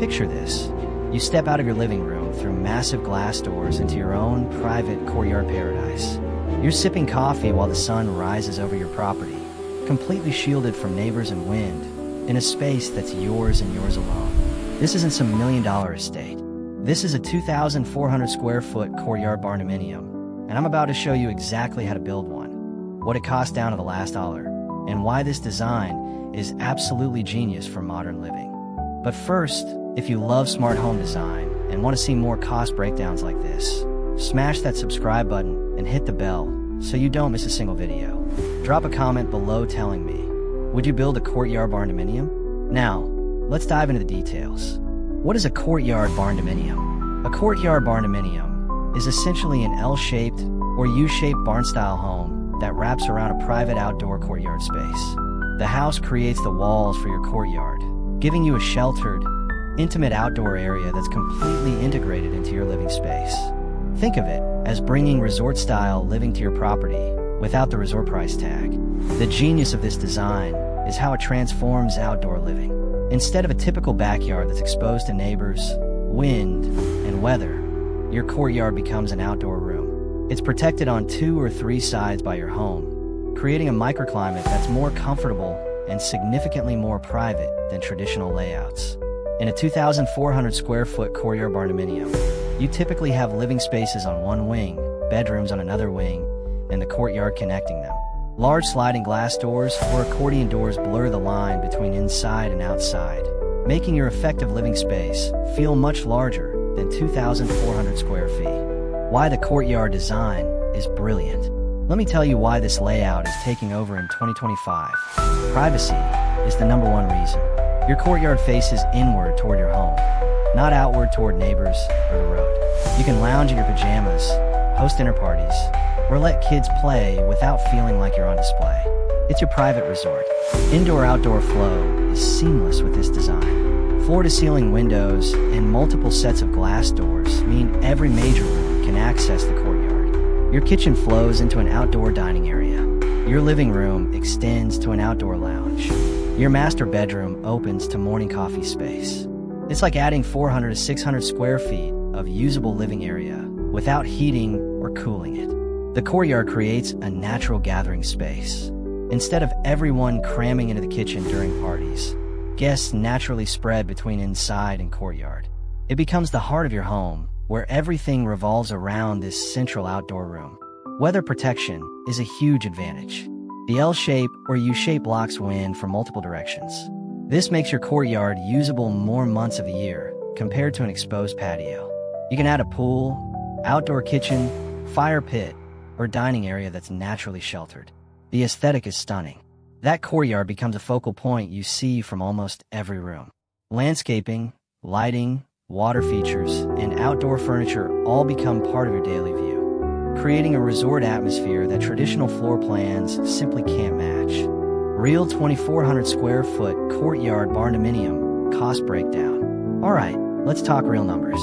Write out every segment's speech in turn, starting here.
Picture this. You step out of your living room through massive glass doors into your own private courtyard paradise. You're sipping coffee while the sun rises over your property, completely shielded from neighbors and wind, in a space that's yours and yours alone. This isn't some $1 million estate. This is a 2,400 square foot courtyard barndominium, and I'm about to show you exactly how to build one, what it cost down to the last dollar, and why this design is absolutely genius for modern living. But first, if you love smart home design and want to see more cost breakdowns like this, smash that subscribe button and hit the bell so you don't miss a single video. Drop a comment below telling me, would you build a courtyard barndominium? Now, let's dive into the details. What is a courtyard barndominium? A courtyard barndominium is essentially an L-shaped or U-shaped barn-style home that wraps around a private outdoor courtyard space. The house creates the walls for your courtyard, giving you a sheltered, intimate outdoor area that's completely integrated into your living space. Think of it as bringing resort-style living to your property without the resort price tag. The genius of this design is how it transforms outdoor living. Instead of a typical backyard that's exposed to neighbors, wind, and weather, your courtyard becomes an outdoor room. It's protected on 2 or 3 sides by your home, creating a microclimate that's more comfortable and significantly more private than traditional layouts. In a 2,400 square foot courtyard barndominium, you typically have living spaces on one wing, bedrooms on another wing, and the courtyard connecting them. Large sliding glass doors or accordion doors blur the line between inside and outside, making your effective living space feel much larger than 2,400 square feet. Why the courtyard design is brilliant. Let me tell you why this layout is taking over in 2025. Privacy is the #1 reason. Your courtyard faces inward toward your home, not outward toward neighbors or the road. You can lounge in your pajamas, host dinner parties, or let kids play without feeling like you're on display. It's your private resort. Indoor-outdoor flow is seamless with this design. Floor-to-ceiling windows and multiple sets of glass doors mean every major room can access the courtyard. Your kitchen flows into an outdoor dining area. Your living room extends to an outdoor lounge. Your master bedroom opens to morning coffee space. It's like adding 400 to 600 square feet of usable living area without heating or cooling it. The courtyard creates a natural gathering space. Instead of everyone cramming into the kitchen during parties, guests naturally spread between inside and courtyard. It becomes the heart of your home, where everything revolves around this central outdoor room. Weather protection is a huge advantage. The L-shape or U-shape blocks wind from multiple directions. This makes your courtyard usable more months of the year compared to an exposed patio. You can add a pool, outdoor kitchen, fire pit, or dining area that's naturally sheltered. The aesthetic is stunning. That courtyard becomes a focal point you see from almost every room. Landscaping, lighting, water features, and outdoor furniture all become part of your daily view, creating a resort atmosphere that traditional floor plans simply can't match. Real 2,400 square foot courtyard barndominium cost breakdown. Alright, let's talk real numbers.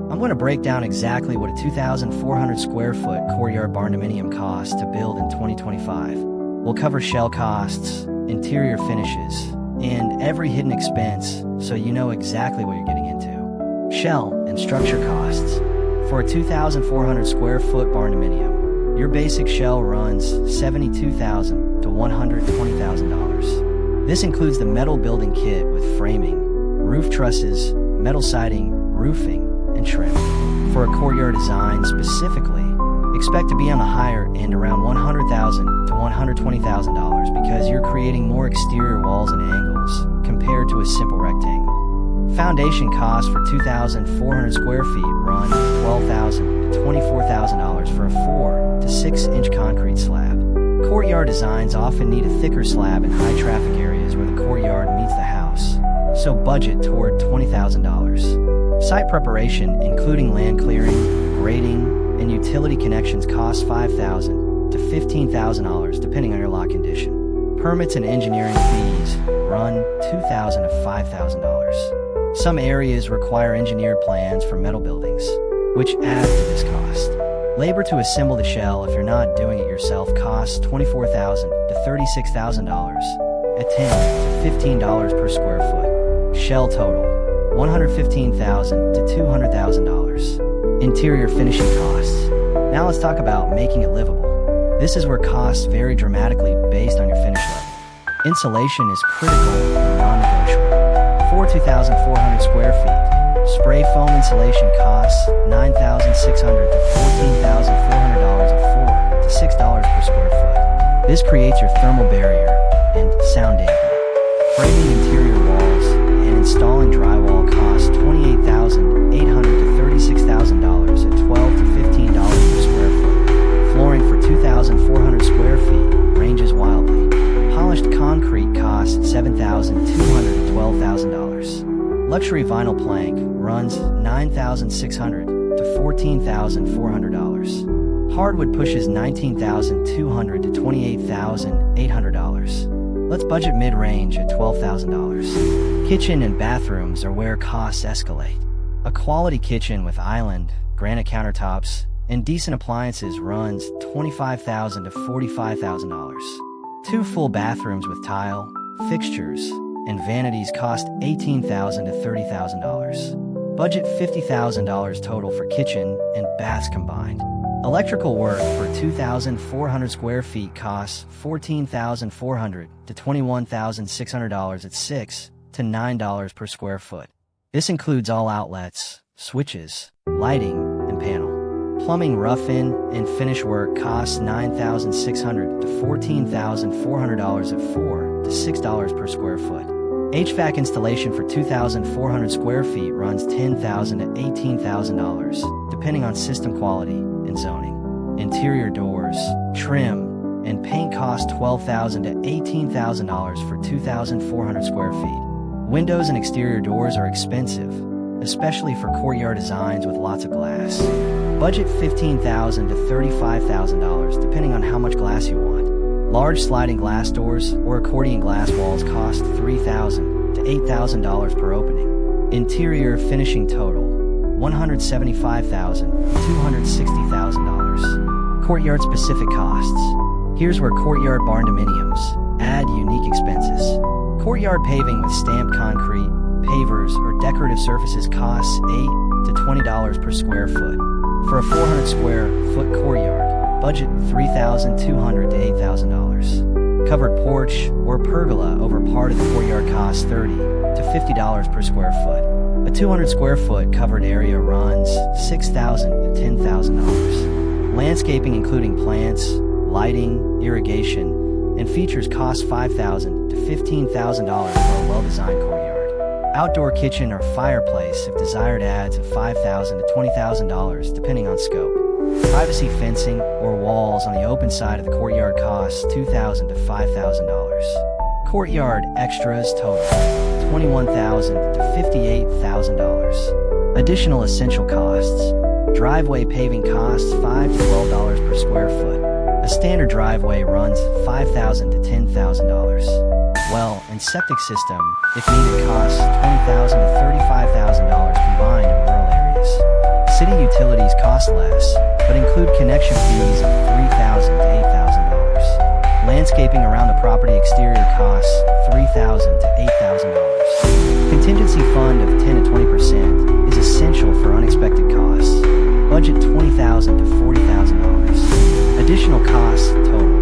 I'm going to break down exactly what a 2,400 square foot courtyard barndominium costs to build in 2025. We'll cover shell costs, interior finishes, and every hidden expense so you know exactly what you're getting into. Shell and structure costs. For a 2,400 square foot barndominium, your basic shell runs $72,000 to $120,000. This includes the metal building kit with framing, roof trusses, metal siding, roofing, and trim. For a courtyard design specifically, expect to be on the higher end around $100,000 to $120,000 because you're creating more exterior walls and angles compared to a simple rectangle. Foundation costs for 2,400 square feet run $12,000 to $24,000 for a 4 to 6 inch concrete slab. Courtyard designs often need a thicker slab in high traffic areas where the courtyard meets the house, so budget toward $20,000. Site preparation, including land clearing, grading, and utility connections costs $5,000 to $15,000 depending on your lot condition. Permits and engineering fees run $2,000 to $5,000. Some areas require engineered plans for metal buildings, which add to this cost. Labor to assemble the shell if you're not doing it yourself costs $24,000 to $36,000 at $10 to $15 per square foot. Shell total. $115,000 to $200,000. Interior finishing costs. Now let's talk about making it livable. This is where costs vary dramatically based on your finish level. Insulation is critical and non-negotiable. For 2,400 square feet, spray foam insulation costs $9,600 to $14,400 at $4 to $6 per square foot. This creates your thermal barrier and sound dampening. Framing interior walls and installing drywall costs $28,800 to $36,000 at $12 to $15 per square foot. Flooring for 2,400 square feet ranges wildly. Polished concrete costs $7,200 to $12,000. Luxury vinyl plank runs $9,600 to $14,400. Hardwood pushes $19,200 to $28,800. Let's budget mid-range at $12,000. Kitchen and bathrooms are where costs escalate. A quality kitchen with island, granite countertops, and decent appliances runs $25,000 to $45,000. Two full bathrooms with tile, fixtures, and vanities cost $18,000 to $30,000. Budget $50,000 total for kitchen and baths combined. Electrical work for 2,400 square feet costs $14,400 to $21,600 at $6 to $9 per square foot. This includes all outlets, switches, lighting, and panel. Plumbing rough-in and finish work costs $9,600 to $14,400 at $4 to $6 per square foot. HVAC installation for 2,400 square feet runs $10,000 to $18,000, depending on system quality and zoning. Interior doors, trim, and paint cost $12,000 to $18,000 for 2,400 square feet. Windows and exterior doors are expensive, especially for courtyard designs with lots of glass. Budget $15,000 to $35,000 depending on how much glass you want. Large sliding glass doors or accordion glass walls cost $3,000 to $8,000 per opening. Interior finishing total $175,000 to $260,000. Courtyard specific costs. Here's where Courtyard Barndominiums add unique expenses. Courtyard paving with stamped concrete, pavers, or decorative surfaces costs $8 to $20 per square foot. For a 400 square foot courtyard, budget $3,200 to $8,000. Covered porch or pergola over part of the courtyard costs $30 to $50 per square foot. A 200 square foot covered area runs $6,000 to $10,000. Landscaping including plants, lighting, irrigation, and features cost $5,000 to $15,000 for a well-designed courtyard. Outdoor kitchen or fireplace if desired adds $5,000 to $20,000 depending on scope. Privacy fencing or walls on the open side of the courtyard costs $2,000 to $5,000. Courtyard extras total $21,000 to $58,000. Additional essential costs. Driveway paving costs $5 to $12 per square foot. A standard driveway runs $5,000 to $10,000. Well and septic system, if needed, costs $20,000 to $35,000 combined in rural areas. City utilities cost less, but include connection fees of $3,000 to $8,000. Landscaping around the property exterior costs $3,000 to $8,000. Contingency fund of 10 to 20% is essential for unexpected costs. Budget $20,000 to $40,000. Additional costs total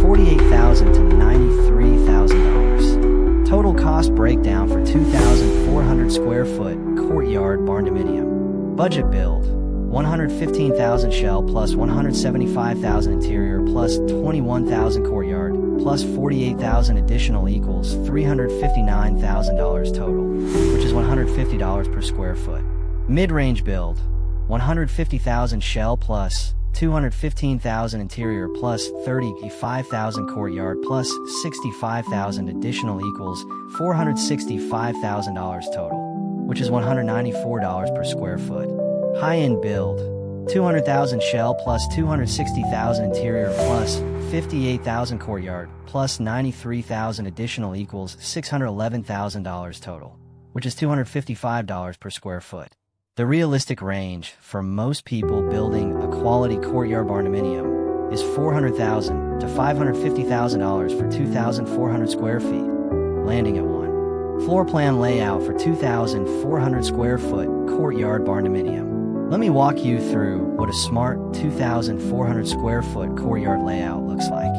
$48,000 to $93,000. Total cost breakdown for 2,400 square foot Courtyard Barndominium. Budget build $115,000 shell plus $175,000 interior plus $21,000 courtyard plus $48,000 additional equals $359,000 total, which is $150 per square foot. Mid-range build $150,000 shell plus $215,000 interior plus $35,000 courtyard plus $65,000 additional equals $465,000 total, which is $194 per square foot. High-end build $200,000 shell plus $260,000 interior plus $58,000 courtyard plus $93,000 additional equals $611,000 total, which is $255 per square foot. The realistic range for most people building a quality courtyard barndominium is $400,000 to $550,000 for 2,400 square feet, landing at $1 Floor plan layout for 2,400 square foot Courtyard Barndominium. Let me walk you through what a smart 2,400 square foot courtyard layout looks like.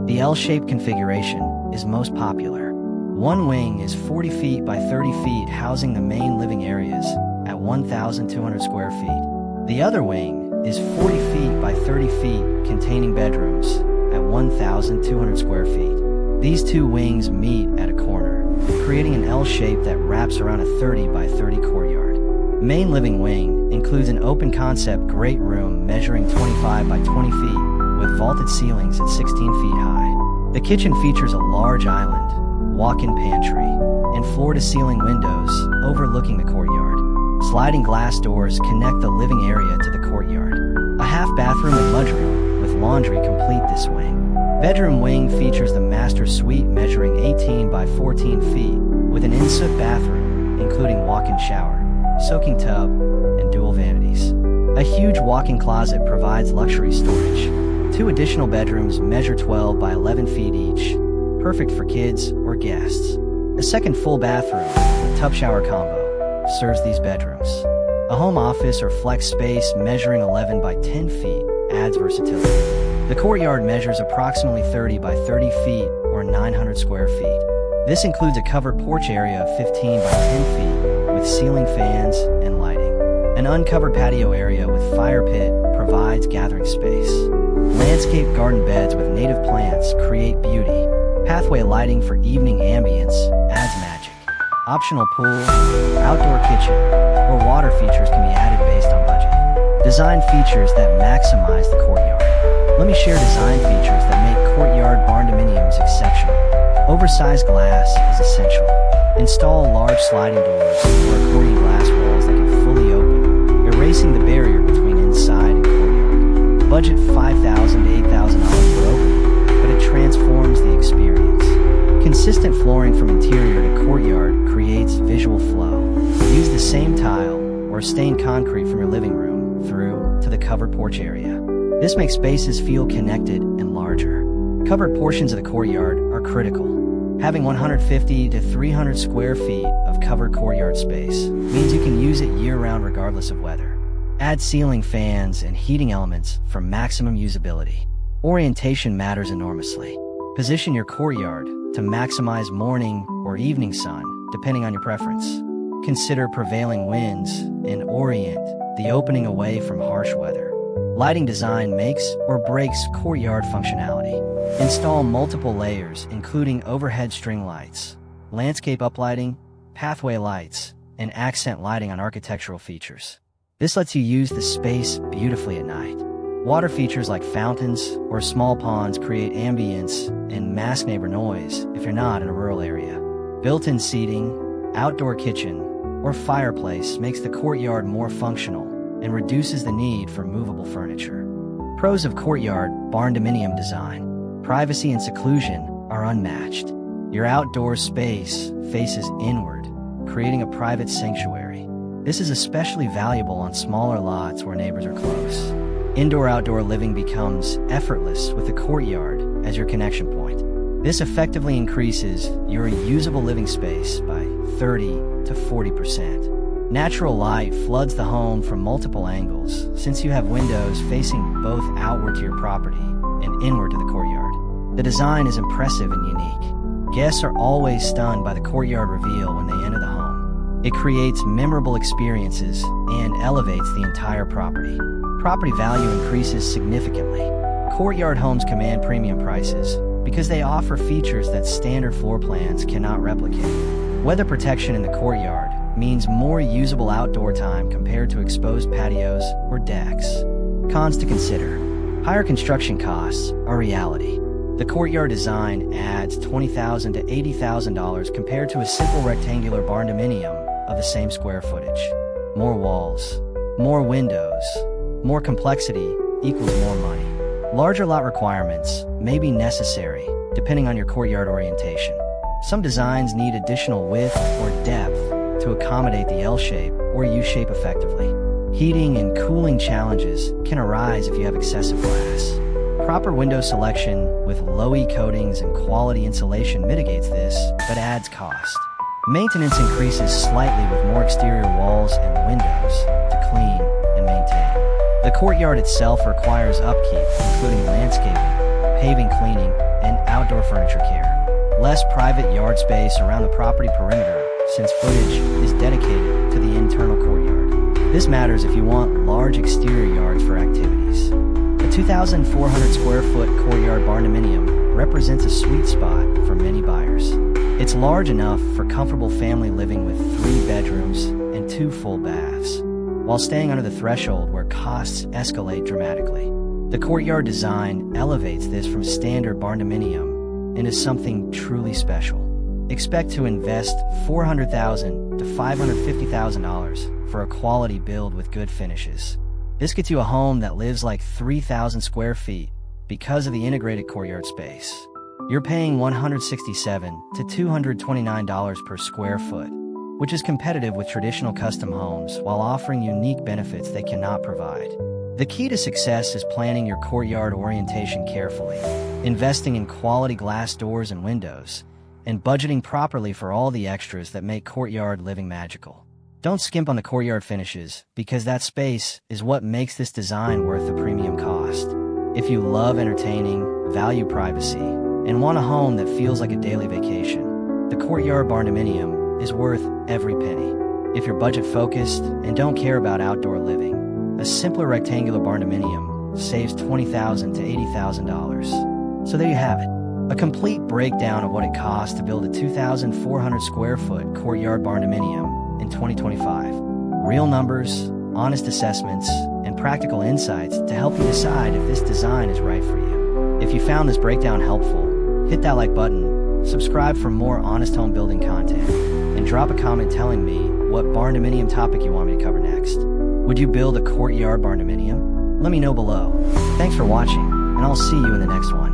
The L-shaped configuration is most popular. One wing is 40 feet by 30 feet, housing the main living areas at 1,200 square feet. The other wing is 40 feet by 30 feet, containing bedrooms at 1,200 square feet. These two wings meet at a corner, creating an L shape that wraps around a 30 by 30 courtyard. Main living wing includes an open concept great room measuring 25 by 20 feet with vaulted ceilings at 16 feet high. The kitchen features a large island, walk-in pantry, and floor-to-ceiling windows overlooking the courtyard. Sliding glass doors connect the living area to the courtyard. A half bathroom and mudroom with laundry complete this wing. Bedroom wing features the master suite measuring 18 by 14 feet with an in-suite bathroom, including walk-in shower, soaking tub, and dual vanities. A huge walk-in closet provides luxury storage. Two additional bedrooms measure 12 by 11 feet each, perfect for kids or guests. A second full bathroom with tub shower combo serves these bedrooms. A home office or flex space measuring 11 by 10 feet adds versatility. The courtyard measures approximately 30 by 30 feet or 900 square feet. This includes a covered porch area of 15 by 10 feet with ceiling fans and lighting. An uncovered patio area with fire pit provides gathering space. Landscape garden beds with native plants create beauty. Pathway lighting for evening ambience adds magic. Optional pool, outdoor kitchen, or water features can be added based on budget. Design features that maximize the courtyard. Let me share design features that make Courtyard Barndominiums exceptional. Oversized glass is essential. Install large sliding doors or accordion glass walls that can fully open, erasing the barrier between inside and courtyard. Budget $5,000 to $8,000 per opening, but it transforms the experience. Consistent flooring from interior to courtyard creates visual flow. Use the same tile or stained concrete from your living room through to the covered porch area. This makes spaces feel connected and larger. Covered portions of the courtyard are critical. Having 150 to 300 square feet of covered courtyard space means you can use it year-round regardless of weather. Add ceiling fans and heating elements for maximum usability. Orientation matters enormously. Position your courtyard to maximize morning or evening sun, depending on your preference. Consider prevailing winds and orient the opening away from harsh weather. Lighting design makes or breaks courtyard functionality. Install multiple layers, including overhead string lights, landscape uplighting, pathway lights, and accent lighting on architectural features. This lets you use the space beautifully at night. Water features like fountains or small ponds create ambience and mask neighbor noise if you're not in a rural area. Built-in seating, outdoor kitchen, or fireplace makes the courtyard more functional and reduces the need for movable furniture. Pros of Courtyard Barndominium design. Privacy and seclusion are unmatched. Your outdoor space faces inward, creating a private sanctuary. This is especially valuable on smaller lots where neighbors are close. Indoor-outdoor living becomes effortless with the courtyard as your connection point. This effectively increases your usable living space by 30 to 40%. Natural light floods the home from multiple angles since you have windows facing both outward to your property and inward to the courtyard. The design is impressive and unique. Guests are always stunned by the courtyard reveal when they enter the home. It creates memorable experiences and elevates the entire property. Property value increases significantly. Courtyard homes command premium prices because they offer features that standard floor plans cannot replicate. Weather protection in the courtyard means more usable outdoor time compared to exposed patios or decks. Cons to consider. Higher construction costs are reality. The courtyard design adds $20,000 to $80,000 compared to a simple rectangular barndominium of the same square footage. More walls, more windows, more complexity equals more money. Larger lot requirements may be necessary depending on your courtyard orientation. Some designs need additional width or depth to accommodate the L shape or U shape effectively. Heating and cooling challenges can arise if you have excessive glass. Proper window selection with low E coatings and quality insulation mitigates this, but adds cost. Maintenance increases slightly with more exterior walls and windows to clean and maintain. The courtyard itself requires upkeep, including landscaping, paving cleaning, and outdoor furniture care. Less private yard space around the property perimeter, since footage is dedicated to the internal courtyard. This matters if you want large exterior yards for activities. The 2,400 square foot Courtyard Barndominium represents a sweet spot for many buyers. It's large enough for comfortable family living with 3 bedrooms and 2 full baths, while staying under the threshold where costs escalate dramatically. The courtyard design elevates this from standard barndominium into something truly special. Expect to invest $400,000 to $550,000 for a quality build with good finishes. This gets you a home that lives like 3,000 square feet because of the integrated courtyard space. You're paying $167 to $229 per square foot, which is competitive with traditional custom homes while offering unique benefits they cannot provide. The key to success is planning your courtyard orientation carefully, investing in quality glass doors and windows, and budgeting properly for all the extras that make courtyard living magical. Don't skimp on the courtyard finishes, because that space is what makes this design worth the premium cost. If you love entertaining, value privacy, and want a home that feels like a daily vacation, the Courtyard Barndominium is worth every penny. If you're budget-focused and don't care about outdoor living, a simpler rectangular barndominium saves $20,000 to $80,000. So there you have it. A complete breakdown of what it costs to build a 2,400 square foot Courtyard Barndominium in 2025. Real numbers, honest assessments, and practical insights to help you decide if this design is right for you. If you found this breakdown helpful, hit that like button, subscribe for more honest home building content, and drop a comment telling me what barndominium topic you want me to cover next. Would you build a Courtyard Barndominium? Let me know below. Thanks for watching, and I'll see you in the next one.